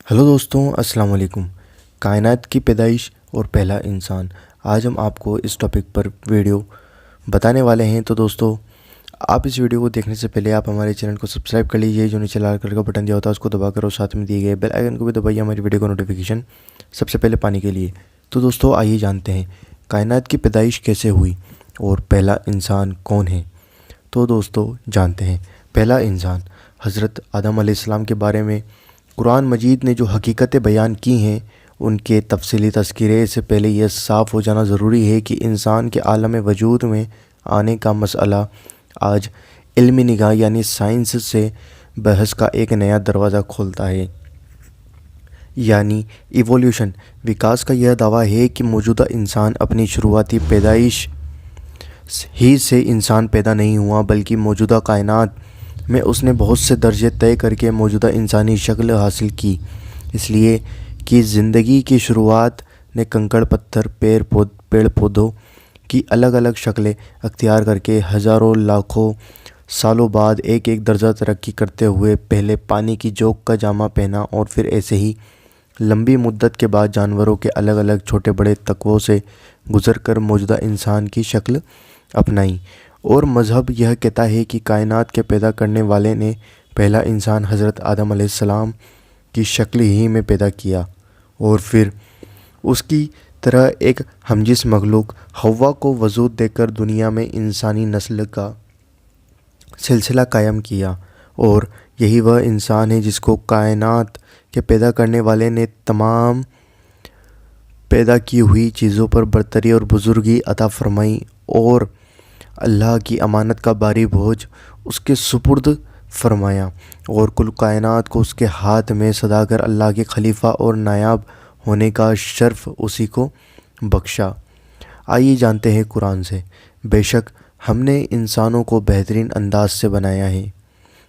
Hello दोस्तों, अस्सलाम वालेकुम। कायनात की पैदाइश और पहला इंसान, आज हम आपको इस टॉपिक पर वीडियो बताने वाले हैं। तो दोस्तों, आप इस वीडियो को देखने से पहले आप हमारे चैनल को सब्सक्राइब कर लीजिए। जो नीचे लाल कलर का बटन दिया होता है उसको दबाकर और साथ में दिए गए बेल आइकन को भी दबाइए हमारी वीडियो का नोटिफिकेशन सबसे पहले पाने के लिए। तो दोस्तों, आइए जानते हैं कायनात की पैदाइश कैसे हुई और पहला इंसान कौन है। तो दोस्तों, जानते हैं पहला इंसान हज़रत आदम अलैहिस्सलाम के बारे में कुरान मजीद ने जो हकीकतें बयान की हैं उनके तफसीली तज़किरे से पहले यह साफ़ हो जाना ज़रूरी है कि इंसान के आलम वजूद में आने का मसला आज इल्मी निगाह यानी साइंस से बहस का एक नया दरवाज़ा खोलता है। यानी इवोल्यूशन, विकास का यह दावा है कि मौजूदा इंसान अपनी शुरुआती पैदाइश ही से इंसान पैदा नहीं हुआ, बल्कि मौजूदा कायनात में उसने बहुत से दर्जे तय करके मौजूदा इंसानी शक्ल हासिल की। इसलिए कि ज़िंदगी की शुरुआत ने कंकड़ पत्थर पेड़ पौधों की अलग अलग शक्लें अख्तियार करके हज़ारों लाखों सालों बाद एक एक दर्जा तरक्की करते हुए पहले पानी की जोक का जामा पहना और फिर ऐसे ही लंबी मुद्दत के बाद जानवरों के अलग अलग छोटे बड़े तत्वों से गुज़र कर मौजूदा इंसान की शक्ल अपनाई। और मज़हब यह कहता है कि कायनात के पैदा करने वाले ने पहला इंसान हज़रत आदम अलैहिस्सलाम की शक्ल ही में पैदा किया और फिर उसकी तरह एक हमजिस मखलूक हव्वा को वजूद देकर दुनिया में इंसानी नस्ल का सिलसिला कायम किया। और यही वह इंसान है जिसको कायनात के पैदा करने वाले ने तमाम पैदा की हुई चीज़ों पर बरतरी और बुज़ुर्गी अता फरमाई और अल्लाह की अमानत का भारी बोझ उसके सुपुर्द फरमाया और कुल कायनात को उसके हाथ में सदाकर अल्लाह के खलीफा और नायाब होने का शर्फ उसी को बख्शा। आइए जानते हैं कुरान से। बेशक हमने इंसानों को बेहतरीन अंदाज से बनाया है।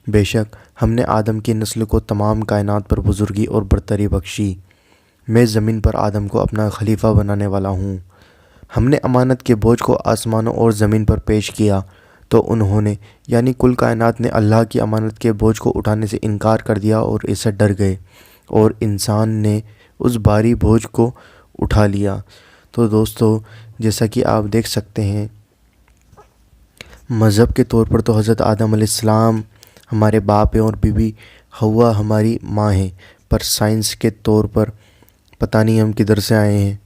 बेशक हमने आदम की नस्ल को तमाम कायनात पर बुज़ुर्गी और बरतरी बख्शी। मैं ज़मीन पर आदम को अपना खलीफा बनाने वाला हूँ। हमने अमानत के बोझ को आसमानों और ज़मीन पर पेश किया तो उन्होंने यानी कुल कायनात ने अल्लाह की अमानत के बोझ को उठाने से इनकार कर दिया और इससे डर गए और इंसान ने उस भारी बोझ को उठा लिया। तो दोस्तों, जैसा कि आप देख सकते हैं, मज़हब के तौर पर तो हज़रत आदम अलैहिस्सलाम हमारे बाप हैं और बीबी हव्वा हमारी माँ हैं, पर साइंस के तौर पर पता नहीं हम किधर से आए हैं।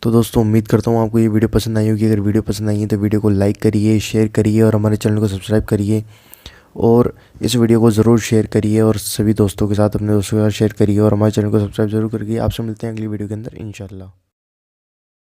तो दोस्तों, उम्मीद करता हूँ आपको ये वीडियो पसंद आई होगी। अगर वीडियो पसंद आई है तो वीडियो को लाइक करिए, शेयर करिए और हमारे चैनल को सब्सक्राइब करिए और इस वीडियो को ज़रूर शेयर करिए और सभी दोस्तों के साथ, अपने दोस्तों के साथ शेयर करिए और हमारे चैनल को सब्सक्राइब ज़रूर करिए। आपसे मिलते हैं अगली वीडियो के अंदर इंशाल्लाह।